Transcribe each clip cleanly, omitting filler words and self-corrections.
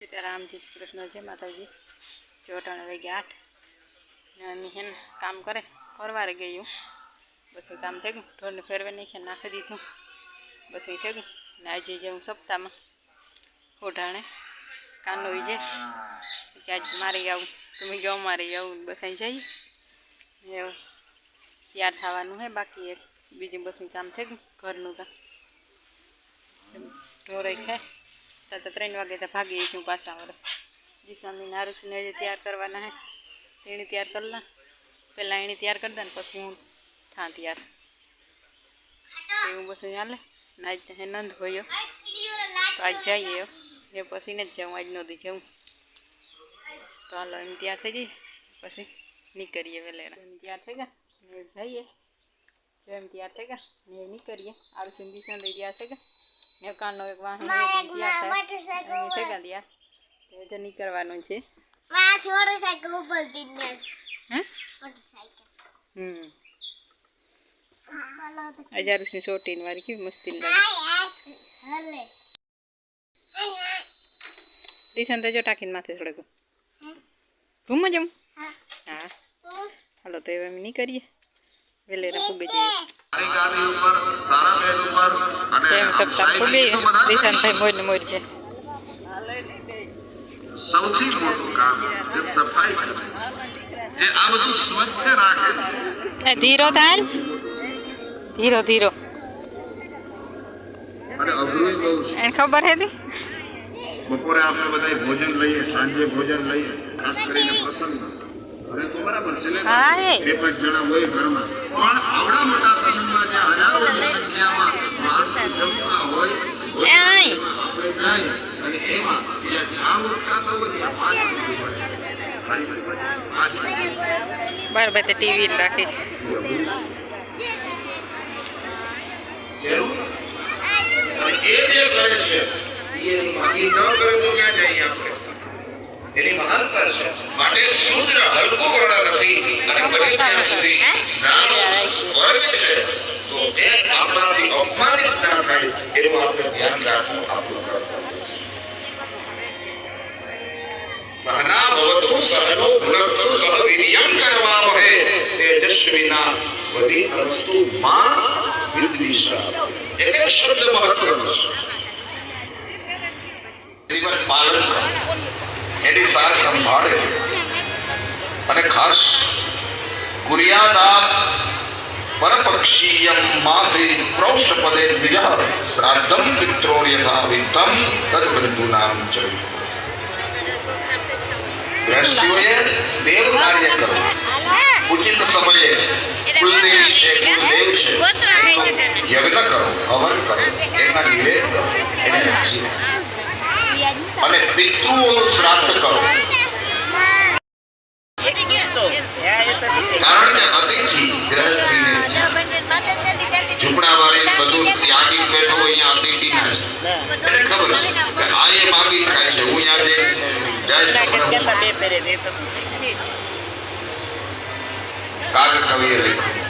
सीताराम जी श्री कृष्ण जय माताजी। जो अटाणे वागे 8 ने अमी हेन काम करे परवारे गई हूँ। बधुं काम थई गयुं, ढोर ने फेरवे नाखी नाखी दीधुं, बधुं थई गयुं ने आज जाऊँ सप्ताहमां ओढाणे कानो जे कि आज मारे आऊँ तुम गयो मारे आऊँ बधाई जाइए तैयार थवानुं है। बाकी एक बीजू बधुं काम थई गयुं घरनुं काम ढोरे खाय तो 3 वागे तो भागी गई हूँ पासा वाले जी स्वामी नारूसी ने तैयार करवाना है। तेणी तैयार कर ला पहला एनी तैयार कर दे पछी हूँ था तैयार एवं बधुं हाले ने आज तो नंद होयो तो आज जाइए ये पछी नहीं जाऊँ आज नदी जाऊँ तो हालो एम तैयार थी जाइए पछी निकलीए वेलेरा तैयार थी गया जाइए जो एम तैयार थी गया निकलीए आरुषि दिशा तैयार थी गया कानो एक वाहन तैयार थे गया तैयार तो निकलवानुं छे मोटरसाइकिल ऊपर दीने हैं मोटरसाइकिल हजार उसने छोटी वाली की मस्ती लगे दिशा तो जो टाकीन माथे थोड़े को घूम जाऊँ हाँ हालो तो एवं नहीं करिए वेलेरा पुगे जाइए सप्ताह पुगे दिशा भाई मोर ने मोर छे સૌથી મોટું કામ જે સફાઈ જે આ બધું સ્વચ્છ રાખે એ ધીરો થાય ધીરો ધીરો અને અઘરું બહુ છે એને ખબર હે દી બપોરે આપણે બધાય ભોજન લઈએ સાંજે ભોજન લઈએ ખાસ કરીને પ્રસંગ અરે તો બરાબર છે હા એ બે પાંચ જણા હોય ઘરમાં પણ આવડા મોટા પ્રસંગમાં જે હજારોની સંખ્યામાં માણસો જમતા હોય એ આઈ આપણે જાય અને એમાં જે ઝાડ ઉઠાતો હોય ત્યાં પાણી બાર બાતે ટીવી રાખી એ જે કરે છે એ માગી ન કરે તો ક્યાં જઈએ આપણે એની મહાનતા છે માટે શુદ્ર હલકો વર્ણ નથી અને બને ત્યાં સુધી નાનો વર્ગ છે તો એ આપણાથી અપમાનિત ના થાય એનું આપણે ધ્યાન રાખવું આપણું કર્તવ્ય સહના ભવતુ સહનો ભુનક્તુ સહ વીર્યં કરવાવહે તેજસ્વીના વધિતરસ્તુ મા વિદ્વિષા એક શબ્દ મહત્વનો છે જીવન પાલન એની સાર સંભાળે અને ખાસ કુર્યાદા પરપક્ષીયમ માસે પ્રૌષ્ઠપદે દ્વિજઃ શ્રાદ્ધમ પિત્રોર્યથા વિત્તમ તદ્બંધૂનાં ચ ગૃહસ્થીઓએ દેવ કાર્ય કરવું ઉચિત સમયે કુલદેવી છે કુલદેવ છે યજ્ઞ કરો હવન કરો એના નિવેદ કરો એને રાખી અને પિતૃઓનું શ્રાદ્ધ કરો કારણ કે અતિથિ ગૃહસ્થીને ઝૂંપડાવાળી બધું ત્યાગી બેઠો અહીંયા અતિથિ ના છે એને ખબર છે કે આ એ માગી ખાય છે હું અહીંયા જે કાગ કવિએ લખ્યું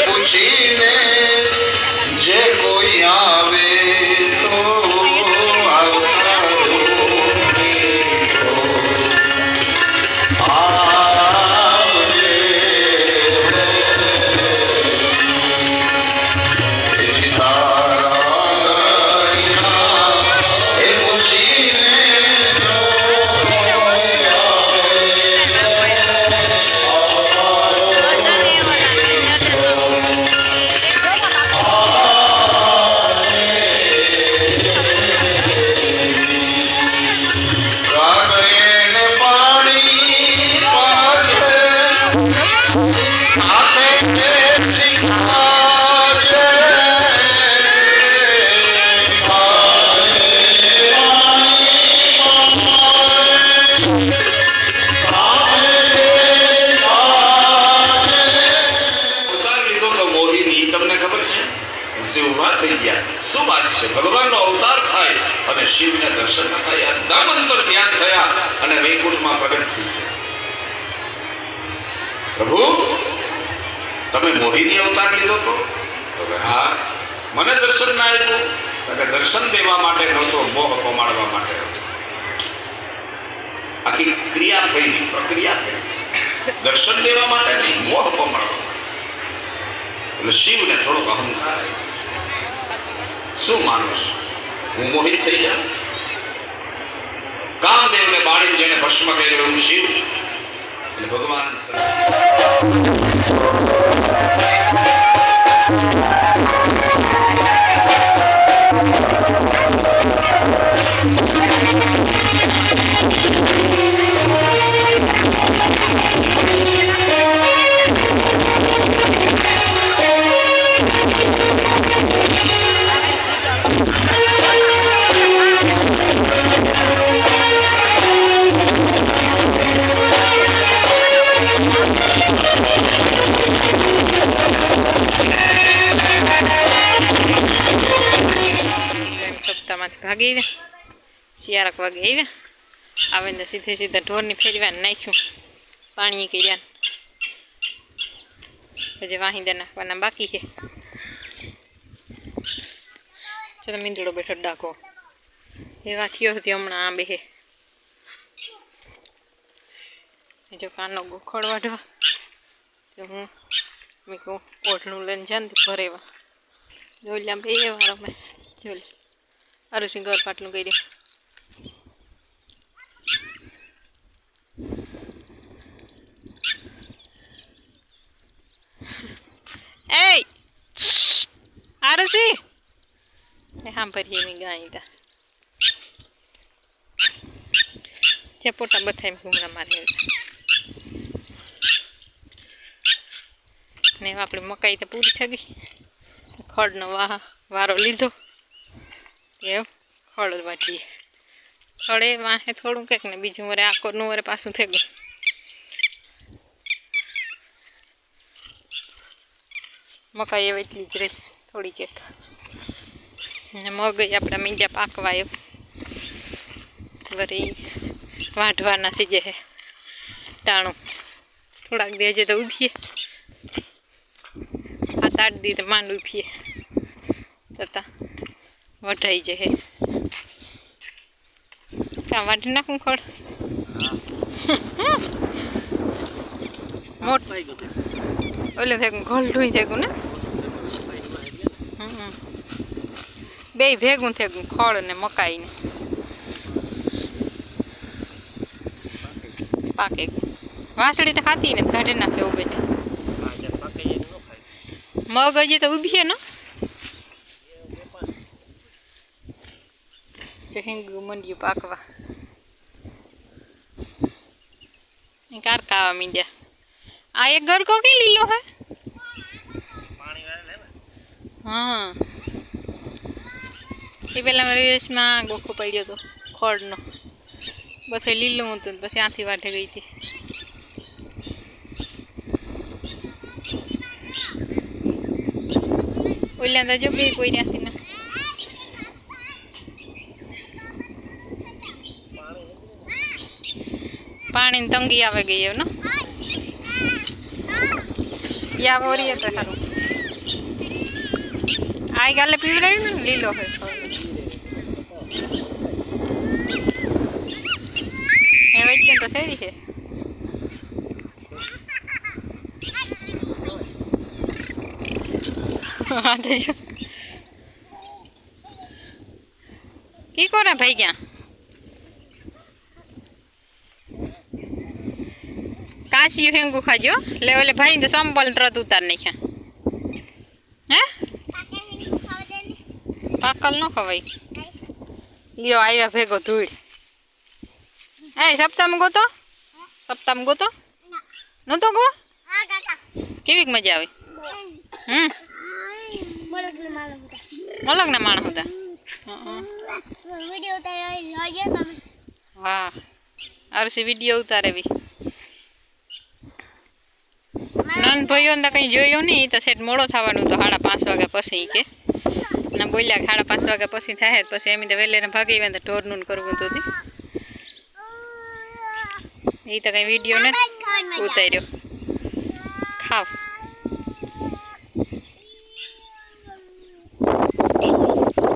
પૂછીને જે કોઈ આવે તો ભગવાનનો અવતાર થાય અને શિવના દર્શન થયા દામંતર ધ્યાન થયા અને વૈકુંઠમાં પ્રગટ થઈ ગયા। પ્રભુ તમે મોહિની અવતાર લીધો તો હા, મને દર્શન ના આપ્યું એટલે દર્શન દેવા માટે નહોતો, મોહ પમાડવા માટે હતો. આખી ક્રિયા થઈ, પ્રક્રિયા થઈ, દર્શન દેવા માટે નહીં, મોહ પમાડવા. એટલે શિવને થોડોક અહંકાર આવ્યો. શું માનુસ હું મોહિત થઈ જાઉં? કામદેવને બાળીને જેને ભસ્મ કર્યો એવું શિવ. એટલે ભગવાન ભાગી આવ્યા, શિયાળક વાગે આવ્યા, આવે ને સીધે સીધા ઢોરની ફેરવ્યા નાખ્યું, પાણી કર્યા, હજી વાહિંદા નાખવાના બાકી છે. ચલો મીંદડો બેઠો ડાઘો એવા થયો હતી હમણાં આંબે હે. જો કાનો ગોખડ વાઢવા તો હું મેં કહું ઓઢણું લઈને જાણતી ભરેવા જોઈ લ્યા બે વાર અમે જોઈ અરુસિંહ ઘર પાટલું કર્યું. એ આરુસિંહ હા ભરીએ ની ગાય તા જે પોતા બથાઈ ઘૂમરા મારે ને આપણી મકાઈ તો પૂરી થઈ ગઈ. ખડનો વારો લીધો એવું ખડ વાટીએ. ખડે વાહે થોડું કંઈક ને બીજું વરે આખો નું વરે પાછું થઈ ગયું. મકાઈ હવે એટલી જ રહી થોડી કેક ને મગઈ આપણા મીંજા પાકવા એવું વળી વાઢવાના થઈ જાય ટાણું થોડાક દેજે તો ઉભીએ 7-8 દી તો માંડ ઉભીએ તથા વઢાઈ જાય. કાં વાઢી નાખું ખડ મોટ ઓલે થાય ઘોલઢું થયું ને બે ભેગું થયું ખડ ને મકાઈ ને પાકે વાસળી તો ખાતી ને કાઢી નાખે ઉગે મગ હજી તો ઉભી ને હિંગુ મંડ્યું પાકવા કારકાવા મીંડ્યા. આ એક ગરકો કે લીલો હે હા એ પેલા રેસમાં ગોખો પડ્યો હતો ખડનો બધે લીલું હતું પછી આથી વાઢે ગઈ હતી. ઓલ્યા જો બે કોઈ ત્યાંથી ના પાણીની તંગી આવે ગઈ એવું ને યા વરીએ તો સારું. આ ગાલે પીવડાવ્યું ને લીલો હોય એ વચ્ચે તો થઈ છે. કી કોરા ભાઈ ક્યાં કાશી હેંગુ ખાજો લે ઓલે ભાઈ તો સંપલ તરત ઉતાર નાખ્યા હે પાકલ ન ખવાય લ્યો આવ્યા ભેગો ધૂળ. એ સપ્તાહમાં ગોતો નતો ગો કેવીક મજા આવે મલકના માણસ હતા હા આરસી વિડીયો ઉતારેવી નન ભાઈઓ ને કઈ જોયું નહીં તો સેટ મોડો થવાનું તો 5:30 વાગ્યા પછી કે ના બોલ્યા 5:30 વાગ્યા પછી થાય પછી એમ તો વહેલે ભાગી આવે તો ઢોરનું કરવું તો એ તો કઈ વિડીયો ને ઉતાર્યો ખાવ